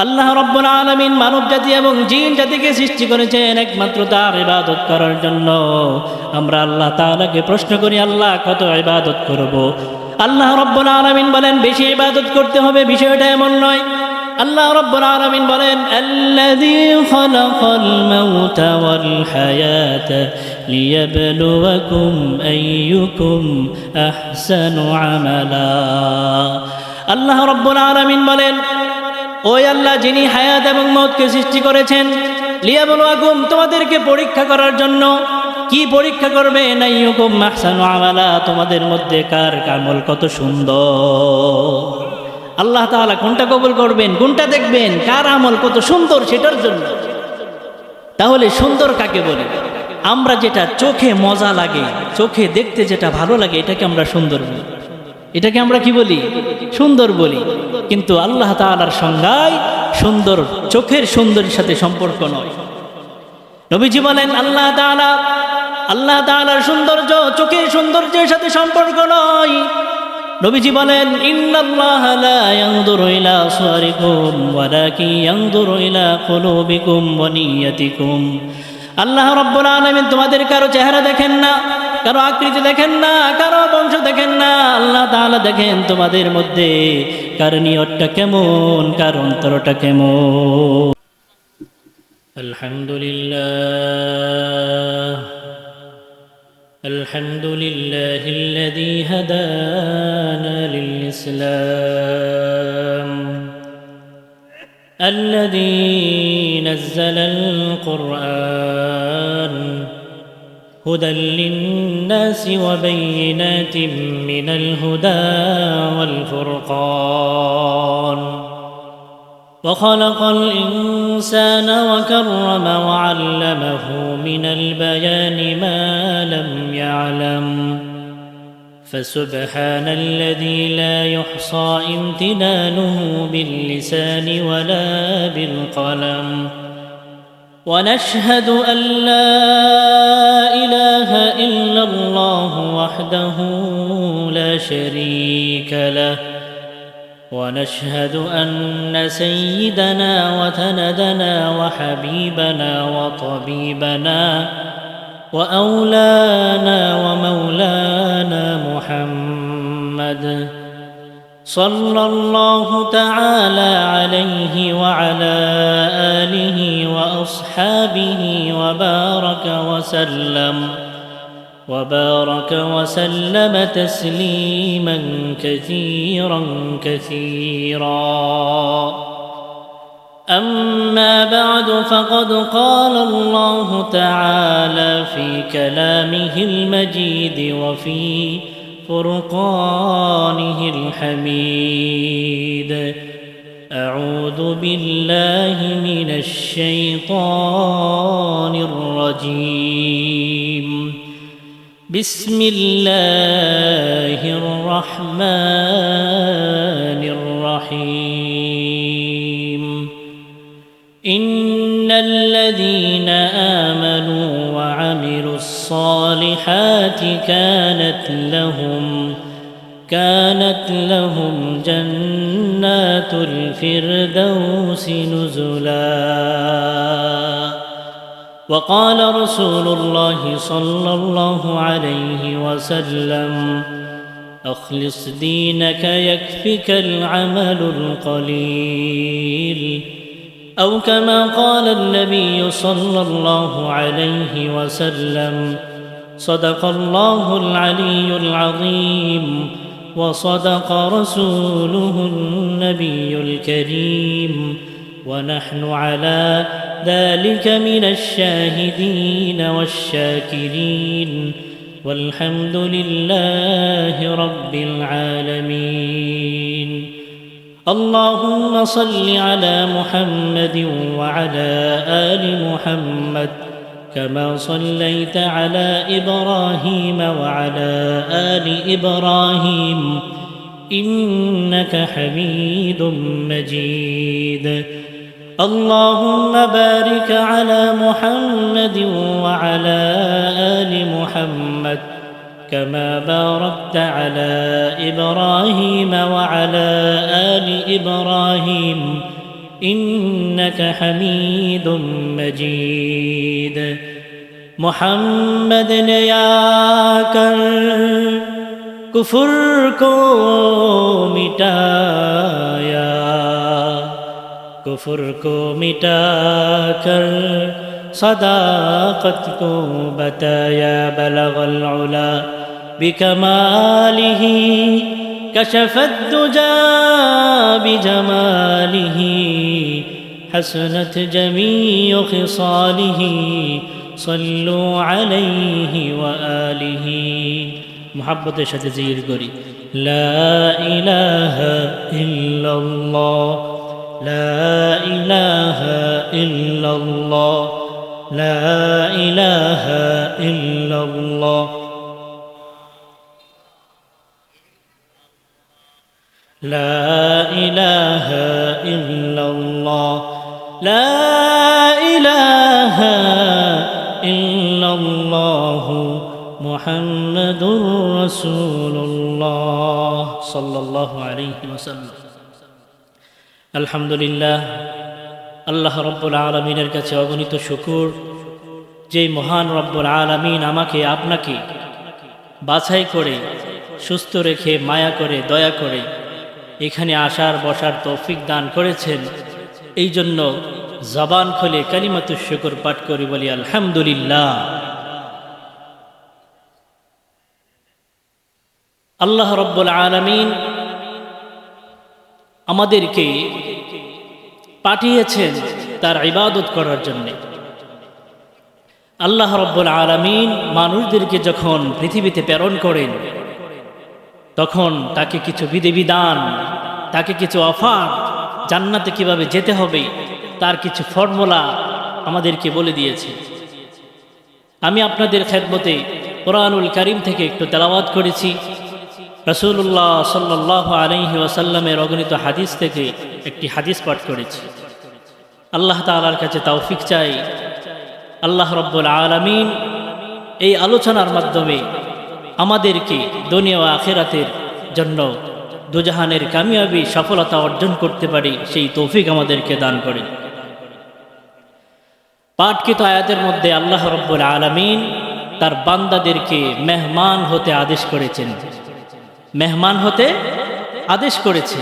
আল্লাহ রাব্বুল আলামিন মানব জাতি এবং জিন জাতিকে সৃষ্টি করেছেন একমাত্র তার ইবাদত করার জন্য। আমরা আল্লাহ তাআলাকে প্রশ্ন করি, আল্লাহ কত ইবাদত করব? আল্লাহ রাব্বুল আলামিন বলেন বেশি ইবাদত করতে হবে, বিষয়টা এমন নয়। আল্লাহ রাব্বুল আলামিন বলেন আল্লাযী খালাকাল মাউতা ওয়াল হায়াতা লিয়াবলুয়াকুম আইয়ুকুম আহসানু আমালা। আল্লাহ রাব্বুল আলামিন বলেন, ওই আল্লাহ যিনি হায়াত এবং মওতকে সৃষ্টি করেছেন, লিয়াবলুয়াকুম তোমাদেরকে পরীক্ষা করার জন্য। কি পরীক্ষা করবেন? আইয়ুকুম আহসানু আমালা, তোমাদের মধ্যে কার আমল কত সুন্দর। আল্লাহ তাআলা কোনটা কবুল করবেন, কোনটা দেখবেন, কার আমল কত সুন্দর সেটার জন্য। তাহলে সুন্দর কাকে বলে? আমরা যেটা চোখে মজা লাগে, চোখে দেখতে যেটা ভালো লাগে, এটাকে আমরা সুন্দর বলি। এটাকে আমরা কি বলি? সুন্দর বলি। কিন্তু আল্লাহ তাআলার সংজ্ঞায় সুন্দর চোখের সুন্দরের সাথে সম্পর্ক নয়। নবীজি বলেন আল্লাহ তাআলার সৌন্দর্য চোখের সৌন্দর্যের সাথে সম্পর্ক নয়। নবীজি বলেন ইন্নাল্লাহা লা ইয়ানজুরু ইলা সুওয়ারিকুম ওয়ালাকিন ইয়ানজুরু ইলা কুলুবিকুম ওয়া নিয়্যাতিকুম। আল্লাহ রাব্বুল আলামিন তোমাদের কারো চেহারা দেখেন না, কারো আকৃতি দেখেন না, কারো বংশ দেখেন না। আল্লাহ তাআলা দেখেন তোমাদের মধ্যে কার নিয়তটা কেমন, কার অন্তরটা কেমন। আলহামদুলিল্লাহিল্লাযী হাদানা লিল-ইসলাম الذي نزل القرآن هدى للناس وبينات من الهدى والفرقان وخلق الإنسان وكرم وعلمه من البيان ما لم يعلم فسبحان الذي لا يحصى امتنانه باللسان ولا بالقلم ونشهد أن لا إله إلا الله وحده لا شريك له ونشهد أن سيدنا وسندنا وحبيبنا وطبيبنا وأولانا ومولانا محمد صلى الله تعالى عليه وعلى آله وأصحابه وبارك وسلم تسليما كثيرا أما بعد فقد قال الله تعالى في كلامه المجيد وفي فرقانه الحميد أعوذ بالله من الشيطان الرجيم بسم الله الرحمن الرحيم إن الذين آمنوا وعملوا الصالحات كانت لهم جنات الفردوس نزلا وقال رسول الله صلى الله عليه وسلم أخلص دينك يكفك العمل القليل أو كما قال النبي صلى الله عليه وسلم صدق الله العلي العظيم وصدق رسوله النبي الكريم ونحن على ذلك من الشاهدين والشاكرين والحمد لله رب العالمين اللهم صل على محمد وعلى آل محمد كما صليت على إبراهيم وعلى آل إبراهيم إنك حميد مجيد اللهم بارك على محمد وعلى آل محمد كما باركت على إبراهيم وعلى آل إبراهيم إنك حميد مجيد محمد نے آ کر کفر کو مٹایا کفر کو مٹا کر صداقت کو بتایا بلغ العلا بکمالہ كشف الدجى بجماله حسنت جميع خصاله صلوا عليه وآله محبت شتزير قري لا إله إلا الله لا إله إلا الله لا إله إلا الله لا إله إلا الله لا إله إلا الله محمد رسول الله صلى الله عليه وسلم الحمد لله আল্লাহ রব্বুল আলামিনের কাছে অগণিত শুকর যে মহান রব্বুল আলামিন আমাকে আপনাকে বাছাই করে সুস্থ রেখে মায়া করে দয়া করে এখানে আসার বসার তৌফিক দান করেছেন এই জন্য জবান খুলে কালিমাতুশ শুকর পাঠ করি বলি আলহামদুলিল্লাহ। আল্লাহ রব্বুল আলামিন আমাদেরকে পাঠিয়েছেন তার ইবাদত করার জন্য। আল্লাহ রব্বুল আলামিন মানুষদেরকে যখন পৃথিবীতে প্রেরণ করেন তখন তাকে কিছু বিধিবিধান, তাকে কিছু অফার, জান্নাতে কিভাবে যেতে হবে তার কিছু ফর্মুলা আমাদেরকে বলে দিয়েছে। আমি আপনাদের খেদমতে কোরআনুল কারীম থেকে একটু তেলাওয়াত করেছি, রাসূলুল্লাহ সাল্লাল্লাহু আলাইহি ওয়াসাল্লামের অগণিত হাদিস থেকে একটি হাদিস পাঠ করেছি। আল্লাহ তাআলার কাছে তৌফিক চাই আল্লাহ রব্বুল আলামিন এই আলোচনার মাধ্যমে আমাদেরকে দুনিয়া ও আখিরাতের জন্য দুজাহানের কামিয়াবি সফলতা অর্জন করতে পারি সেই তৌফিক আমাদেরকে দান করেন। পাঠকৃত আয়াতের মধ্যে আল্লাহ রব্বুল আলামিন তার বান্দাদেরকে মেহমান হতে আদেশ করেছেন, মেহমান হতে আদেশ করেছে।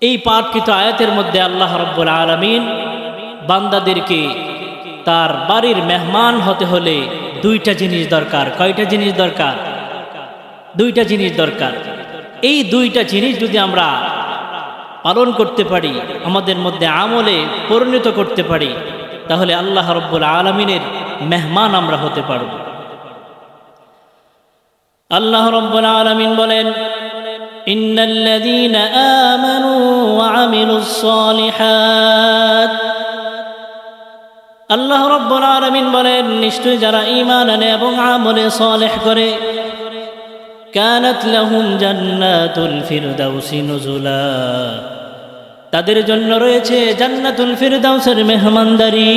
এই পাঠকৃত আয়াতের মধ্যে আল্লাহ রব্বুল আলামিন বান্দাদেরকে তার বাড়ির মেহমান হতে হলে দুইটা জিনিস দরকার। কয়টা জিনিস দরকার? দুইটা জিনিস দরকার। এই দুইটা জিনিস যদি আমরা পালন করতে পারি, আমাদের মধ্যে আমলে পরিণত করতে পারি, তাহলে আল্লাহ রব্বুল আলামিনের মেহমান আমরা হতে পারব। আল্লাহ রব্বুল আলামিন বলেন, ইন্নাল্লাযীনা আমানু ওয়া আমিলুস সালিহাত। আল্লাহ রব্বুল আলামিন বলেন, নিশ্চয় যারা ঈমান আনে এবং আমলে সালেহ করে, কানাত লাহুম জান্নাতুল ফিরদাউসি নুজুলা, তাদের জন্য রয়েছে জান্নাতুল ফিরদাউসের মেহমানদারি।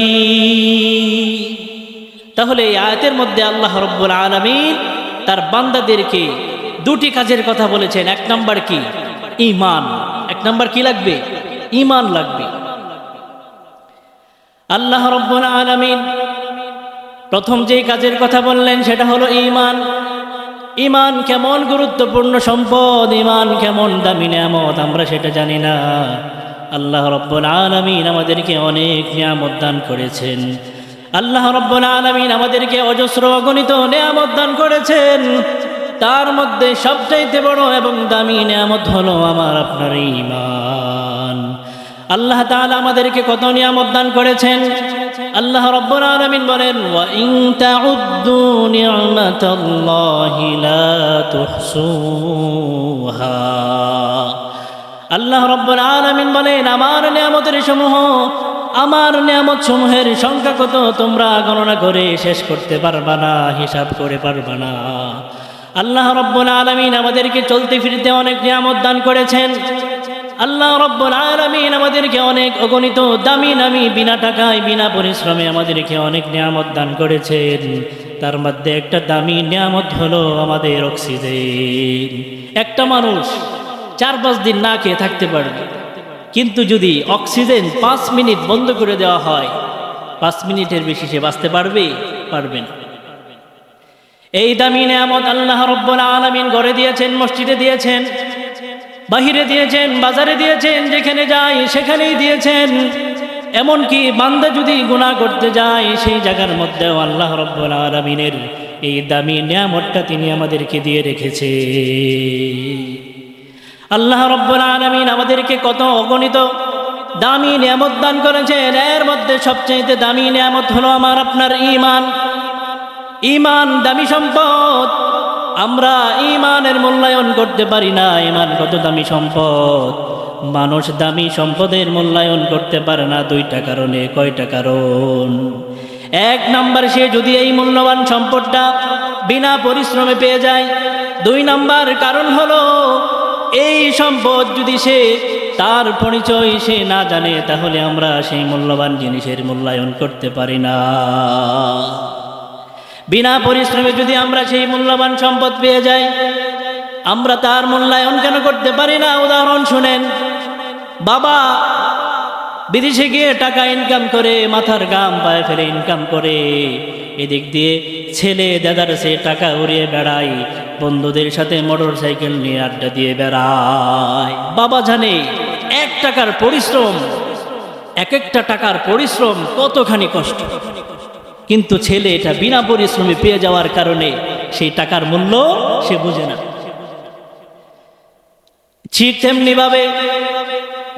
তাহলে এই আয়াতের মধ্যে আল্লাহ রব্বুল আলামিন তার বান্দাদেরকে দুটি কাজের কথা বলেছেন। এক নাম্বার কি? ঈমান। এক নাম্বার কি লাগবে? ঈমান লাগবে। আল্লাহ রব্বুল আলামিন প্রথম যে কাজের কথা বললেন সেটা হলো ঈমান। ঈমান কেমন গুরুত্বপূর্ণ সম্পদ, ঈমান কেমন দামি নিয়ামত আমরা সেটা জানি না। আল্লাহ রব্বুল আলামিন আমাদেরকে অনেক নিয়ামত দান করেছেন। আল্লাহ রব্বুল আলামিন আমাদেরকে অজস্র অগণিত নিয়ামত দান করেছেন। তার মধ্যে সবচাইতে বড় এবং দামি নিয়ামত হলো আমার আপনার ঈমান। আল্লাহ তাআলা আমাদেরকে কত নিয়ামত দান করেছেন। আল্লাহ রব্বুল আলামিন বলেন, ওয়া ইন তাউদ্দু নি'মাতাল্লাহি লা তুহসুহা। আল্লাহ রব্বুল আলামিন বলেন, আমার নিয়ামতের সমূহ, আমার নিয়ামত সমূহের সংখ্যা কত তোমরা গণনা করে শেষ করতে পারবা না, হিসাব করে পারবা না। আল্লাহ রব্বুল আলামিন আমাদেরকে চলতে ফিরতে অনেক নিয়ামত দান করেছেন। আল্লাহ রব্বুল আলামিন আমাদেরকে অনেক অগণিত দামি নামি বিনা টাকায় বিনা পরিশ্রমে আমাদেরকে অনেক নিয়ামত দান করেছেন। তার মধ্যে একটা দামি নিয়ামত হলো আমাদের অক্সিজেন। একটা মানুষ 4-5 দিন না খেয়ে থাকতে পারবে, কিন্তু যদি অক্সিজেন 5 মিনিট বন্ধ করে দেওয়া হয়, 5 মিনিটের বেশি সে বাঁচতে পারবে? পারবে না। এই দামি নিয়ামত আল্লাহ রাব্বুল আলামিন ঘরে দিয়েছেন, মসজিদে দিয়েছেন, বাহিরে দিয়েছেন, বাজারে দিয়েছেন, যেখানে যাই সেখানেই দিয়েছেন। এমনকি বান্দা যদি গুনাহ করতে যায় সেই জায়গার মধ্যেও আল্লাহ রাব্বুল আলামিনের এই দামি নিয়ামতটা তিনি আমাদেরকে দিয়ে রেখেছে। আল্লাহ রাব্বুল আলামিন আমাদেরকে কত অগণিত দামি নিয়ামত দান করেছেন। এর মধ্যে সবচেয়ে দামি নিয়ামত হলো আমার আপনার ঈমান। ঈমান দামি সম্পদ। আমরা ঈমানের মূল্যায়ন করতে পারি না। ঈমান কত দামি সম্পদ। মানুষ দামি সম্পদের মূল্যায়ন করতে পারে না দুইটা কারণে। কয়টা কারণ? এক নাম্বার, সে যদি এই মূল্যবান সম্পদটা বিনা পরিশ্রমে পেয়ে যায়। 2 নাম্বার কারণ হলো এই সম্পদ যদি সে তার পরিচয় সে না জানে, তাহলে আমরা সেই মূল্যবান জিনিসের মূল্যায়ন করতে পারি না। বিনা পরিশ্রমে যদি আমরা সেই মূল্যবান সম্পদ পেয়ে যাই, আমরা তার মূল্যায়ন কেন করতে পারি না? উদাহরণ শুনেন, বাবা বিদেশে গিয়ে টাকা ইনকাম করে, মাথার গাম পায়ে ফেলে ইনকাম করে, এদিক দিয়ে ছেলে দাদার সে টাকা উড়িয়ে বেড়ায়, বন্ধুদের সাথে মোটর সাইকেল নিয়ে আড্ডা দিয়ে বেড়ায়। বাবা জানে 1 টাকার পরিশ্রম, এক একটা টাকার পরিশ্রম কতখানি কষ্ট, কিন্তু ছেলে এটা বিনা পরিশ্রমে পেয়ে যাওয়ার কারণে সেই টাকার মূল্য সে বুঝে না। ঠিক তেমনি ভাবে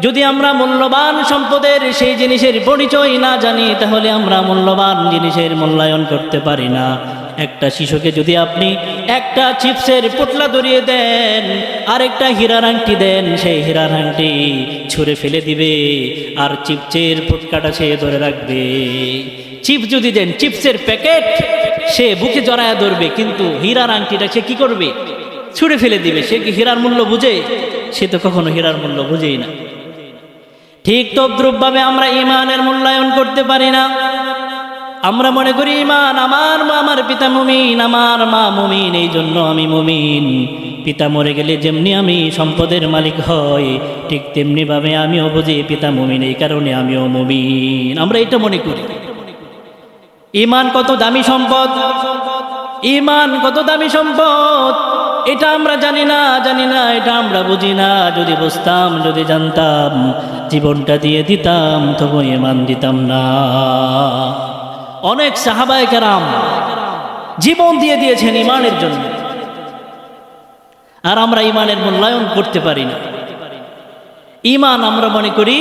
যদি আমরা মূল্যবান সম্পদের সেই জিনিসের পরিচয় না জানি, তাহলে আমরা মূল্যবান জিনিসের মূল্যায়ন করতে পারি না। একটা শিশুকে যদি আপনি একটা চিপসের পোটলা ধরিয়ে দেন আর একটা হীরার আংটি দেন, সেই হীরার আংটি ছুঁড়ে ফেলে দিবে আর চিপসের পুটকাটা সে ধরে রাখবে। চিপস যদি দেন, চিপসের প্যাকেট সে বুকে জড়ায়া ধরবে, কিন্তু হীরার আংটিটা সে কি করবে? ছুঁড়ে ফেলে দিবে। সে কি হীরার মূল্য বুঝে? সে তো কখনো হীরার মূল্য বুঝেই না। ঠিক তদ্রূপভাবে আমরা ঈমানের মূল্যায়ন করতে পারি না। আমরা মনে করি ঈমান, আমার পিতা মুমিন, আমার মা মুমিন, এই জন্য আমি মুমিন। পিতা মরে গেলে যেমনি আমি সম্পদের মালিক হই, ঠিক তেমনি ভাবে আমিও বুঝি পিতা মুমিন, এই কারণে আমিও মুমিন। আমরা এটা মনে করি। ঈমান কত দামি সম্পদ, ঈমান কত দামি সম্পদ, এটা আমরা জানি না, এটা আমরা বুঝি না। যদি বুঝতাম, যদি জানতাম, জীবনটা দিয়ে দিতাম, তবু ঈমান দিতাম না। অনেক সাহাবায়ে কেরাম জীবন দিয়ে দিয়েছেন ঈমানের জন্য, আর আমরা ঈমানের মূল্যায়ন করতে পারি না। ঈমান আমরা মনে করি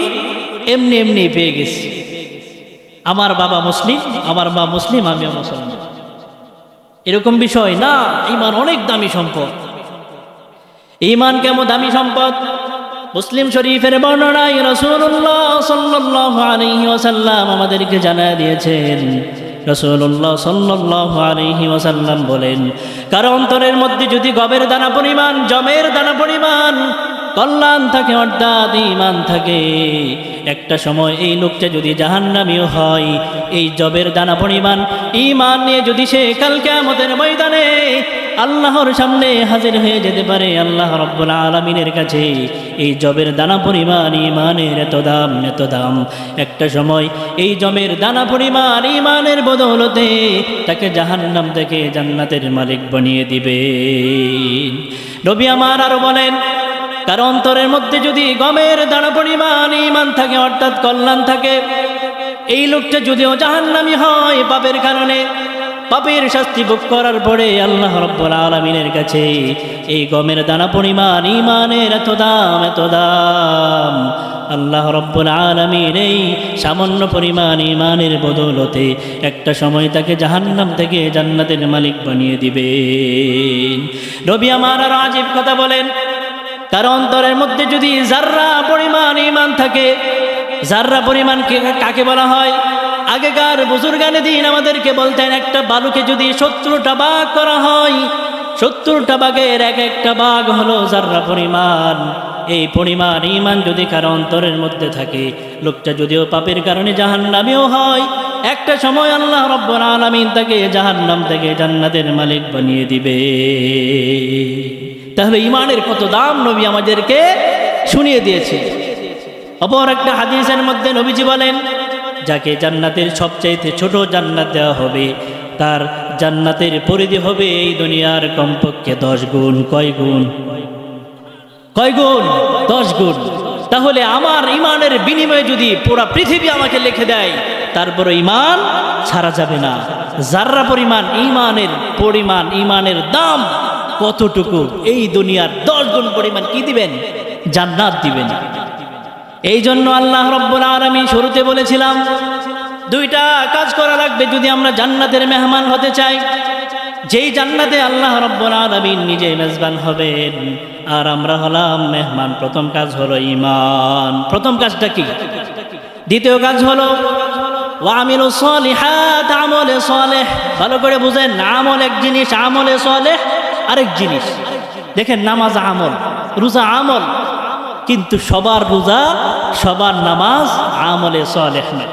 এমনি এমনি পেয়ে গেছি। আমার বাবা মুসলিম, আমার মা মুসলিম, আমিও মুসলমান, এরকম বিষয় না। ঈমান অনেক দামি সম্পদ। ঈমান কেমন দামি সম্পদ? মুসলিম শরীফের বর্ণনায় রাসূলুল্লাহ সাল্লাল্লাহু আলাইহি ওয়াসাল্লাম আমাদেরকে জানায় দিয়েছেন। রাসূলুল্লাহ সাল্লাল্লাহু আলাইহি ওয়াসাল্লাম বলেন, কারো অন্তরের মধ্যে যদি গমের দানা পরিমাণ, জমের দানা পরিমাণ কল্যাণ থাকে, অর্থাৎ ঈমান থাকে, একটা সময় এই লোকটা যদি জাহান্নামীও হয়, এই জবের দানা পরিমাণ ঈমান নিয়ে যদি সে কাল কিয়ামতের ময়দানে আল্লাহর সামনে হাজির হয়ে যেতে পারে, আল্লাহ রাব্বুল আলামিনের কাছে এই জবের দানা পরিমাণ ঈমানের এত দাম, এত দাম। একটা সময় এই জমের দানা পরিমাণ ঈমানের বদৌলতে তাকে জাহান্নাম থেকে জান্নাতের মালিক বানিয়ে দিবে। নবী আমার আরো বলেন, কারণ অন্তরের মধ্যে যদি গমের দানা পরিমাণ ঈমান থাকে, অর্থাৎ কল্যাণ থাকে, এই লোকটা যদিও জাহান্নামী হয় পাপের কারণে, পাপের শাস্তি ভোগ করার পরে আল্লাহ রাব্বুল আলামিনের কাছে এই গমের দানা পরিমাণ ঈমানের এত দাম, এত দাম। আল্লাহ রাব্বুল আলামিন এই সামান্য পরিমাণ ঈমানের বদৌলতে একটা সময় তাকে জাহান্নাম থেকে জান্নাতের মালিক বানিয়ে দিবেন। নবী আমার আর আজীব কথা বলেন, কারণ অন্তরের মধ্যে যদি জাররা পরিমাণ ঈমান থাকে, জাররা পরিমাণ কাকে বলা হয়? আগেকার বুজুর্গানে দিন আমাদেরকে বলতেন, একটা বালুকে যদি 70টা ভাগ করা হয়, 70টা ভাগের এক একটা ভাগ হলো জাররা পরিমাণ। এই পরিমাণ ঈমান যদি কারো অন্তরের মধ্যে থাকে, লোকটা যদিও পাপের কারণে জাহান্নামীও হয়, একটা সময় আল্লাহ রাব্বুল আলামিন তাকে জাহান্নাম থেকে জান্নাতের মালিক বানিয়ে দিবে। তাহলে ঈমানের কত দাম নবী আমাদেরকে শুনিয়ে দিয়েছে। অপর একটা হাদিসের মধ্যে নবীজি বলেন, যাকে জান্নাতের সবচাইতে ছোট জান্নাত দেওয়া হবে, তার জান্নাতের পরিধি হবে এই দুনিয়ার কমপক্ষে 10 গুণ। কয় গুণ? 10 গুণ। তাহলে আমার ইমানের বিনিময়ে যদি পুরো পৃথিবী আমাকে লিখে দেয়, তারপরে ইমান ছাড়া যাবে না। যাররা পরিমাণ ইমানের দাম কতটুকু, এই দুনিয়ার 10 গুণ পরিমাণ কি দিবেন? জান্নাত দিবেন। এই জন্য আল্লাহ রাব্বুল আলামিন শুরুতে বলেছিলাম, দুইটা কাজ করা লাগবে যদি আমরা জান্নাতের মেহমান হতে চাই। যেই জান্নাতে আল্লাহ রাব্বুল আলামিন নিজে মেজবান হবেন আর আমরা হলাম মেহমান। প্রথম কাজ হলো ঈমান। প্রথম কাজটা কি? দ্বিতীয় কাজ হলো ওয়ামিলুস সলিহাত, আমলে সালেহ। ভালো করে বুঝেন, আমল এক জিনিস, আমলে সালেহ আরেক জিনিস। দেখেন, নামাজ আমল, রোজা আমল, কিন্তু সবার রোজা সবার নামাজ আমলে সালেহ নয়।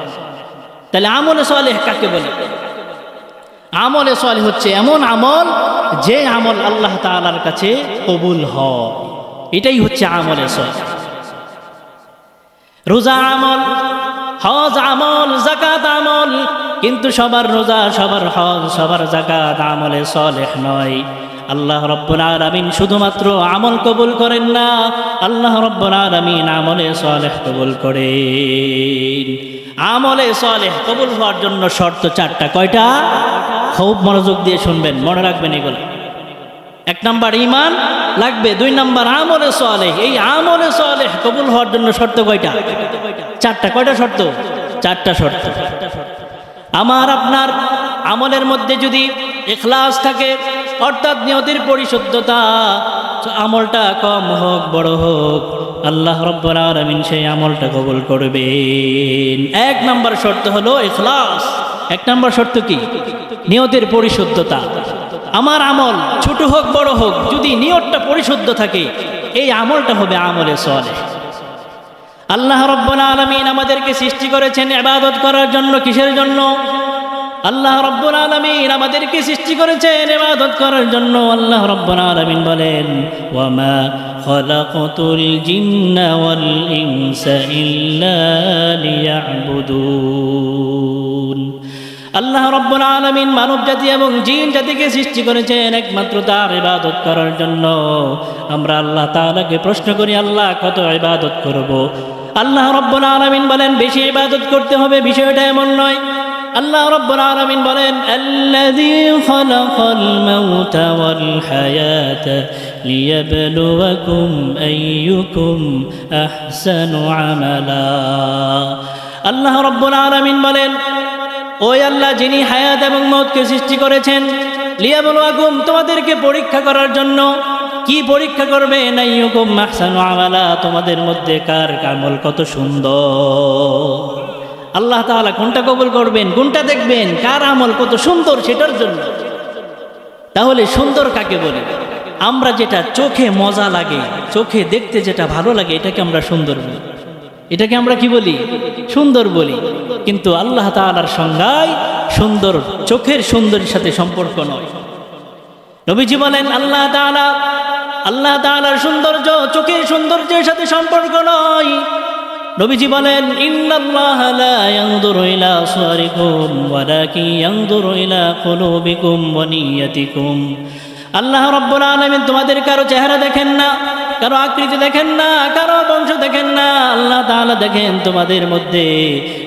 তাহলে আমলে সালেহ কাকে বলে? আমলে সালেহ হচ্ছে এমন আমল যে আমল আল্লাহ তাআলার কাছে কবুল হয়, এটাই হচ্ছে আমলে সালেহ। রোজা আমল, হজ আমল, যাকাত আমল, কিন্তু সবার রোজা, সবার হজ, সবার যাকাত আমলে সালেহ নয়। আল্লাহ রাব্বুল আলামিন শুধুমাত্র আমল কবুল করেন না, আল্লাহ রাব্বুল আলামিন আমলে সালেহ কবুল করেন। আমলে সালেহ কবুল হওয়ার জন্য শর্ত 4টা। কয়টা? খুব মনোযোগ দিয়ে শুনবেন, মনে রাখবেন এগুলো। 1 নাম্বার ঈমান লাগবে, 2 নাম্বার আমলে সালেহ। এই আমলে সালেহ কবুল হওয়ার জন্য শর্ত কয়টা? 4টা। কয়টা শর্ত? 4টা শর্ত। আমার আপনার আমলের মধ্যে যদি ইখলাস থাকে, অর্থাৎ নিয়তের পরিশুদ্ধতা, আমলটা কম হোক বড় হোক, আল্লাহ রাব্বুল আলামিন সেই আমলটা কবুল করবেন। 1 নাম্বার শর্ত হলো ইখলাস। 1 নাম্বার শর্ত কি? নিয়তের পরিশুদ্ধতা। আমার আমল ছোট হোক বড় হোক, যদি নিয়তটা পরিশুদ্ধ থাকে, এই আমলটা হবে আমলে সালেহ। আল্লাহ রাব্বুল আলামিন আমাদেরকে সৃষ্টি করেছেন ইবাদত করার জন্য। কিসের জন্য? আল্লাহ রাব্বুল আলামিন আমাদেরকে সৃষ্টি করেছেন ইবাদত করার জন্য। আল্লাহ রাব্বুল আলামিন বলেন, ওয়ামা খালাকাতুল জিন্না ওয়াল ইনসা ইল্লা লিয়াবুদুন। আল্লাহ রাব্বুল আলামিন মানব জাতি এবং জিন জাতিকে সৃষ্টি করেছেন একমাত্র তার ইবাদত করার জন্য। আমরা আল্লাহ তাআলাকে প্রশ্ন করি, আল্লাহ কত ইবাদত করব? আল্লাহ রাব্বুল আলামিন বলেন, বেশি ইবাদত করতে হবে। বিষয়টা এমন নয়। আল্লাহ রাব্বুল আলামিন বলেন, আল্লাযী খালাকাল মাউতা ওয়াল হায়াতা লিয়াবলুয়াকুম আইয়ুকুম আহসানু আমালা। আল্লাহ রাব্বুল আলামিন বলেন, ওই আল্লাহ যিনি হায়াত এবং মওতকে সৃষ্টি করেছেন, লিয়াবলুয়াকুম, তোমাদেরকে পরীক্ষা করার জন্য। কি পরীক্ষা করবেন? আইয়ুকুম আহসানু আমালা, তোমাদের মধ্যে কার আমল কত সুন্দর। আল্লাহ তাআলা কোনটা কবুল করবেন, কোনটা দেখবেন, কার আমল কত সুন্দর, সেটার জন্য। তাহলে সুন্দর কাকে বলে? আমরা যেটা চোখে মজা লাগে, চোখে দেখতে যেটা ভালো লাগে, এটাকে আমরা সুন্দর বলি। এটাকে আমরা কি বলি? সুন্দর বলি। কিন্তু আল্লাহ তাআলার সংজ্ঞায় সুন্দর চোখের সুন্দরের সাথে সম্পর্ক নয়। নবীজি বলেন, আল্লাহ তাআলার সৌন্দর্য চোখের সৌন্দর্যের সাথে সম্পর্ক নয়। নবীজি বলেন, ইন্নাল্লাহা লা ইয়ানজুরু ইলা সুওয়ারিকুম ওয়ালাকিন ইয়ানজুরু ইলা কুলুবিকুম ওয়া নিয়্যাতিকুম। আল্লাহ রাব্বুল আলামিন তোমাদের কারো চেহারা দেখেন না, কারো আকৃতি দেখেন না, কারো বংশ দেখেন না। আল্লাহ তাআলা দেখেন তোমাদের মধ্যে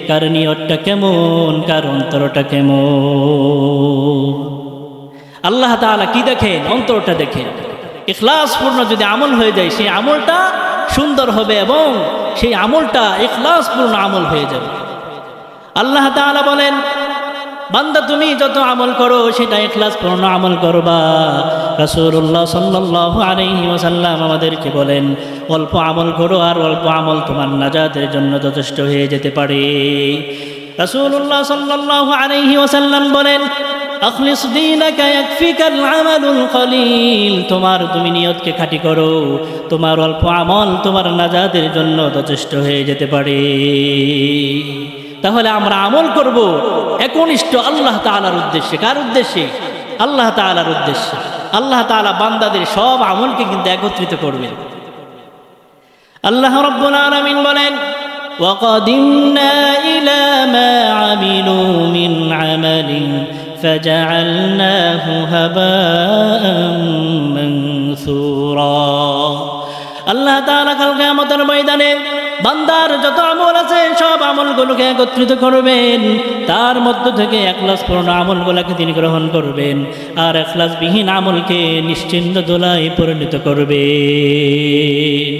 কার নিয়তটা কেমন, কার অন্তরটা কেমন। আল্লাহ তাআলা কি দেখেন? অন্তরটা দেখেন। ইখলাসপূর্ণ যদি আমল হয়ে যায়, সেই আমলটা সুন্দর হবে এবং সেই আমলটা ইখলাসপূর্ণ আমল হয়ে যাবে। আল্লাহ তাআলা বলেন, বান্দা তুমি যত আমল করো সেটা ইখলাসপূর্ণ আমল করবা। রাসূলুল্লাহ সাল্লাল্লাহু আলাইহি ওয়াসাল্লাম আমাদেরকে বলেন, অল্প আমল করো, আর অল্প আমল তোমার নাজাতের জন্য যথেষ্ট হয়ে যেতে পারে। রাসূলুল্লাহ সাল্লাল্লাহু আলাইহি ওয়াসাল্লাম বলেন, আখলিস দীনাকা ইয়াকফিকাল আমালুল কলিল। তুমি নিয়তকে খাঁটি করো, তোমার অল্প আমল তোমার নাজাতের জন্য যথেষ্ট হয়ে যেতে পারে। তাহলে আমরা আমল করব একনিষ্ঠ আল্লাহ তাআলার উদ্দেশ্যে। কার উদ্দেশ্যে? আল্লাহ তাআলার উদ্দেশ্যে। আল্লাহ তাআলা বান্দাদের সব আমলকে কিন্তু একত্রিত করবেন। আল্লাহ রাব্বুল আলামিন বলেন, وقدمنا إلى ما عملوا من عمل فجعلناه هباء منثورا আল্লাহ তাআলা কাল কিয়ামতের ময়দানে বান্দার যত আমল আছে সব আমলগুলোকে একত্রিত করবেন, তার মধ্য থেকে এখলাসপূর্ণ আমলগুলোকে তিনি গ্রহণ করবেন আর এখলাসবিহীন আমলকে নিশ্চিহ্ন ধুলায় পরিণত করবেন।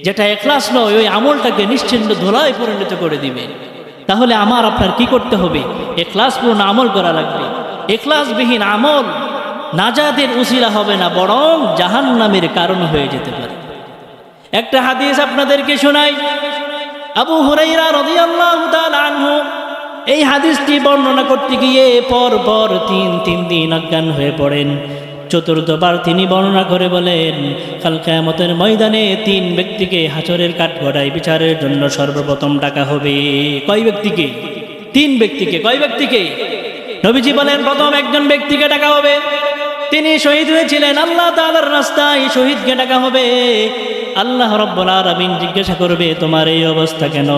যেটা এখলাস নয় ওই আমলটাকে নিশ্চিহ্ন ধুলায় পরিণত করে দিবেন। তাহলে আমার আপনার কি করতে হবে? এখলাসপূর্ণ আমল করা লাগবে। এখলাসবিহীন আমল নাজাতের উসিলা হবে না, বরং জাহান্নামের কারণ হয়ে যেতে পারে। একটা হাদিস আপনাদেরকে শোনাই। আবু হুরায়রা রাদিয়াল্লাহু তাআলা আনহু এই হাদিসটি বর্ণনা করতে গিয়ে পর তিন দিন অজ্ঞান হয়ে পড়েন। চতুর্থবার তিনি বর্ণনা করে বলেন, কাল কিয়ামতের ময়দানে 3 ব্যক্তিকে হাসরের কাঠগড়ায় বিচারের জন্য সর্বপ্রথম ডাকা হবে। কয় ব্যক্তিকে? 3 ব্যক্তিকে। কয় ব্যক্তিকে? নবীজি বলেন প্রথম একজন ব্যক্তিকে ডাকা হবে, তিনি শহীদ হয়েছিলেন আল্লাহ তাআলার রাস্তায়, শহীদকে ডাকা হবে। আল্লাহ রাব্বুল আলামিন জিজ্ঞাসা করবে, তোমার এই অবস্থা কেন?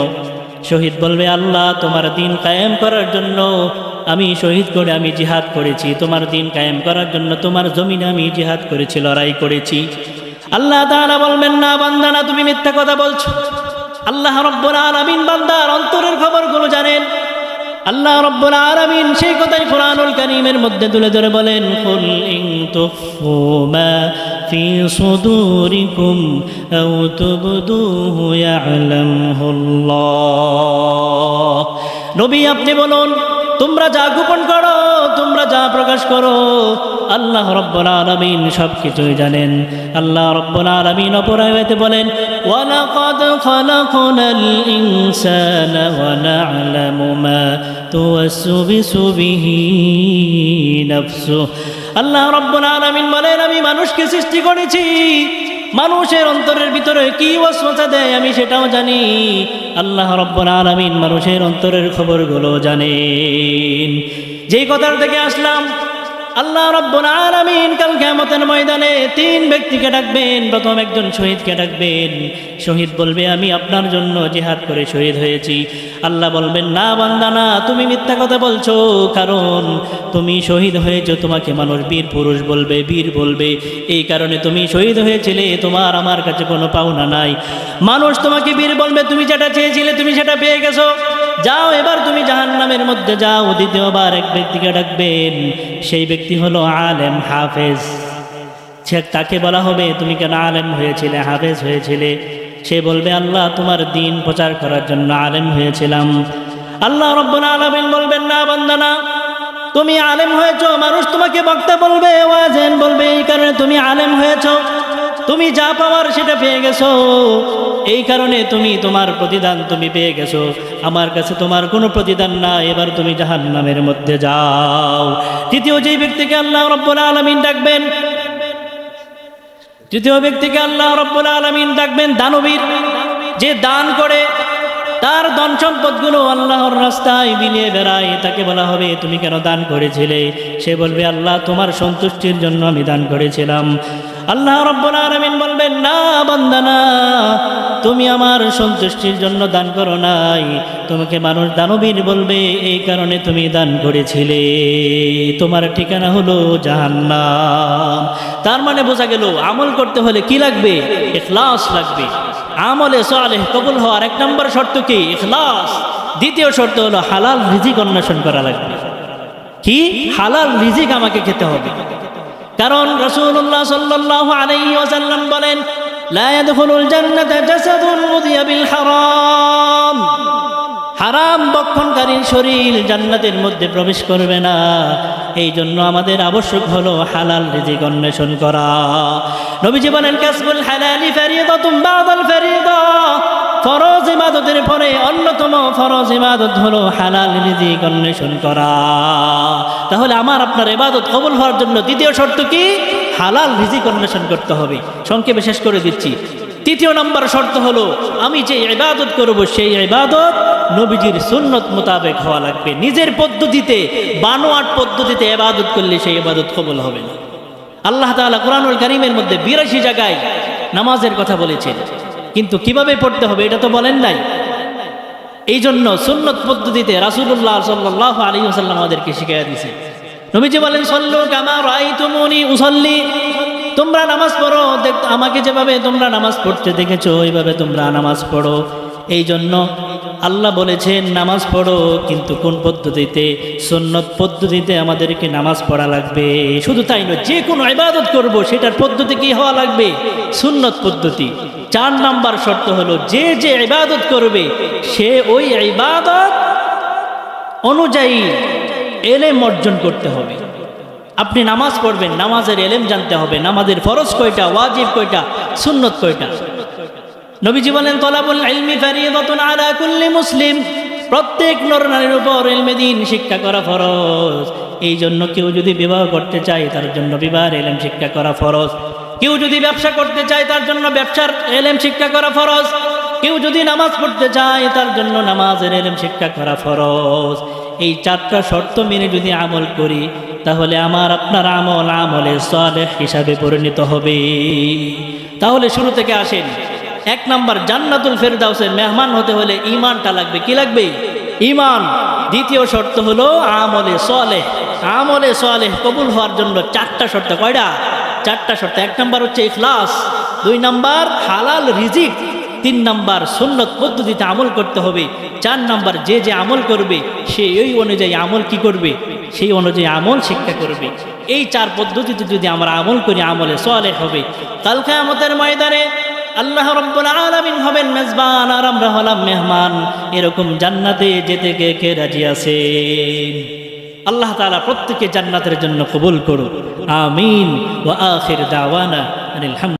শহীদ বলবে, আল্লাহ তোমার দ্বীন কায়েম করার জন্য আমি শহীদ করে আমি জিহাদ করেছি, তোমার দ্বীন কায়েম করার জন্য তোমার জমিনে আমি জিহাদ করেছি, লড়াই করেছি। আল্লাহ তাআলা বলবেন, না বান্দা, না তুমি মিথ্যা কথা বলছো। আল্লাহ রাব্বুল আলামিন বান্দার অন্তরের খবরগুলো জানেন। আল্লাহ রাব্বুল আলামিন সেই কথাই কুরআনুল কারীমের মধ্যে তুলে ধরে বলেন, কুল ইন তুখফু মা ফি সুদুরিকুম আও তুবদুহু ইয়ালামুহুল্লাহ। নবী আপনি বলুন, তোমরা যা গোপন করো, তোমরা যা প্রকাশ করো, আল্লাহ রাব্বুল আলামিন সবকিছুই জানেন। আল্লাহ রাব্বুল আলামিন অপর আয়াতে বলেন, ওয়ালাকাদ খালাকনাল ইনসানা ওয়া না'লামু মা তুওয়াসবিসু বিহি নাফসুহু। আল্লাহ রাব্বুল আলামিন বলেন, আমি মানুষকে সৃষ্টি করেছি, মানুষের অন্তরের ভিতরে কি ওয়াসওয়াসা দেয় আমি সেটাও জানি। আল্লাহ রাব্বুল আলামিন মানুষের অন্তরের খবরগুলো জানেন। যেই কথার থেকে আসলাম, আল্লাহ রাব্বুল আলামিন কাল কিয়ামতের ময়দানে 3 ব্যক্তিকে ডাকবেন। প্রথম একজন শহীদকে ডাকবেন। শহীদ বলবে, আমি আপনার জন্য জিহাদ করে শহীদ হয়েছি। আল্লাহ বলবেন, না বান্দা, না তুমি মিথ্যা কথা বলছো, কারণ তুমি শহীদ হয়েছো, তোমাকে মানুষ বীর পুরুষ বলবে, বীর বলবে, এই কারণে তুমি শহীদ হয়েছিলে, তোমার আমার কাছে কোনো পাওনা নাই। মানুষ তোমাকে বীর বলবে, তুমি যেটা চেয়েছিলে তুমি সেটা পেয়ে গেছো, যাও এবার তুমি জাহান্নামের মধ্যে যাও। দ্বিতীয়বার এক ব্যক্তিকে ডাকবেন, সেই ব্যক্তি হলো আলেম, হাফেজ। তাকে বলা হবে, তুমি কেন আলেম হয়েছিলে, হাফেজ হয়েছিলে? সে বলবে, আল্লাহ তোমার দ্বীন প্রচার করার জন্য আলেম হয়েছিলাম। আল্লাহ রাব্বুল আলামিন বলবেন, না বান্দা, না তুমি আলেম হয়েছো, মানুষ তোমাকে বক্তা বলবে, ওয়াজেন বলবে, এই কারণে তুমি আলেম হয়েছো, তুমি যা পাওয়ার সেটা পেয়ে গেছো, এই কারণে তুমি তোমার প্রতিদান তুমি পেয়ে গেছো, আমার কাছে তোমার কোনো প্রতিদান না, এবার তুমি জাহান্নামের মধ্যে যাও। তৃতীয় যেই ব্যক্তিকে আল্লাহ রাব্বুল আলামিন ডাকবেন, তৃতীয় ব্যক্তিকে আল্লাহ রাব্বুল আলামিন ডাকবেন দানবীর, যে দান করে, তার ধন সম্পদগুলো আল্লাহর রাস্তায় বিলিয়ে বেড়ায়। তাকে বলা হবে, তুমি কেন দান করেছিলে? সে বলবে, আল্লাহ তোমার সন্তুষ্টির জন্য আমি দান করেছিলাম। আল্লাহ রাব্বুল আলামিন বলবেন, না বান্দা, না তুমি আমার সন্তুষ্টির জন্য দান করো নাই, তোমাকে মানুষ দানবীর বলবে, এই কারণে তুমি দান করেছিলে, তোমার ঠিকানা হলো জাহান্নাম। তার মানে বোঝা গেল, আমল করতে হলে কি লাগবে? ইখলাস লাগবে। আমলে সালেহ কবুল হওয়ার 1 নম্বর শর্ত কি? ইখলাস। দ্বিতীয় শর্ত হলো হালাল রিজিক অন্বেষণ করা লাগবে। কি? হালাল রিজিক আমাকে খেতে হবে। কারণ রাসূলুল্লাহ সাল্লাল্লাহু আলাইহি ওয়াসাল্লাম বলেন, লা ইয়াদখুলুল জান্নাতা জাসাদুন উযিয়া বিল হারাম। হারাম বক্ষণকারীর শরীর জান্নাতের মধ্যে প্রবেশ করবে না। এই জন্য আমাদের আবশ্যক হলো হালাল রিজিক অন্বেষণ করা। নবীজি বলেন, কাসবুল হালালি ফরিদাতুন বা'দাল ফরিদা। ফরজ ইবাদতের পরে অন্যতম ফরজ ইবাদত হলো হালাল রিজিক অন্বেষণ করা। তাহলে আমার আপনার ইবাদত কবুল হওয়ার জন্য দ্বিতীয় শর্ত কি? হালাল রিজিক অন্বেষণ করতে হবে। সংক্ষেপে শেষ করে দিচ্ছি। তৃতীয় নম্বর শর্ত হলো, আমি যে ইবাদত করব সেই ইবাদত নবীজির সুন্নত মোতাবেক হওয়া লাগবে। নিজের পদ্ধতিতে, বানোয়াট পদ্ধতিতে ইবাদত করলে সেই ইবাদত কবুল হবে না। আল্লাহ তাআলা কুরআনুল কারীমের মধ্যে ৮২ জায়গায় নামাজের কথা বলেছেন, কিন্তু কিভাবে পড়তে হবে এটা তো বলেন নাই। এই জন্য সুন্নত পদ্ধতিতে রাসূলুল্লাহ সাল্লাল্লাহু আলাইহি ওয়াসাল্লাম আমাদেরকে শিখিয়ে দিয়েছে। নবীজি বলেন, সল্লু কামা রাআইতুমুনি উসাল্লি, তোমরা নামাজ পড়ো, আমাকে যেভাবে তোমরা নামাজ পড়তে দেখেছো ওইভাবে তোমরা নামাজ পড়ো। এই জন্য আল্লাহ বলেছেন নামাজ পড়ো, কিন্তু কোন পদ্ধতিতে? সুন্নত পদ্ধতিতে আমাদেরকে নামাজ পড়া লাগবে। শুধু তাই নয়, যে কোনো ইবাদত করব সেটার পদ্ধতি কি হওয়া লাগবে? সুন্নত পদ্ধতি। 4 নাম্বার শর্ত হলো, যে যে ইবাদত করবে সে ওই ইবাদত অনুযায়ী এলেম অর্জন করতে হবে। আপনি নামাজ পড়বেন, নামাজের এলেম জানতে হবে, নামাজের ফরজ কয়টা, ওয়াজিব কয়টা, সুন্নত কয়টা। নবীজি বলেন, তলাবুল ইলমি ফারিদাতুন আলা কুল্লি মুসলিম, প্রত্যেক নর নারীর উপর ইলমে দ্বীন শিক্ষা করা ফরজ। এই জন্য কেউ যদি বিবাহ করতে চায় তার জন্য বিবাহের ইলম শিক্ষা করা ফরজ। কেউ যদি ব্যবসা করতে চায় তার জন্য ব্যবসার ইলম শিক্ষা করা ফরজ। কেউ যদি নামাজ পড়তে চায় তার জন্য নামাজের ইলম শিক্ষা করা ফরজ। এই 4টা শর্ত মেনে যদি আমল করি তাহলে আমার আপনার আমল আমলে সালেহ হিসাবে পরিণত হবে। তাহলে শুরু থেকে আসেন। 1 নাম্বার, জান্নাতুল ফেরদাউসের মেহমান হতে হলে ঈমানটা লাগবে। কি লাগবে? ঈমান। দ্বিতীয় শর্ত হলো আমলে সালেহ। আমলে সালেহ কবুল হওয়ার জন্য 4টা শর্ত। কয়টা? 4টা শর্ত। 1 নাম্বার হচ্ছে ইখলাস, 2 নাম্বার হালাল রিজিক, 3 নাম্বার সুন্নত পদ্ধতিতে আমল করতে হবে, 4 নাম্বার যে যে আমল করবে সে ওই অনুযায়ী আমল কি করবে? সেই অনুযায়ী আমল শিক্ষা করবে। এই 4 পদ্ধতিতে যদি আমরা আমল করি আমলে সালেহ হবে। কাল কিয়ামতের ময়দানে আল্লাহ রাব্বুল আলামিন হবেন মেজবান আর আমরা হলাম মেহমান। এরকম জান্নাতে যেতে কে কে রাজি আছেন? আল্লাহ তাআলা প্রত্যেককে জান্নাতের জন্য কবুল করুন। আমিন। ওয়া আখির দাওয়ানা আনিল হামদ।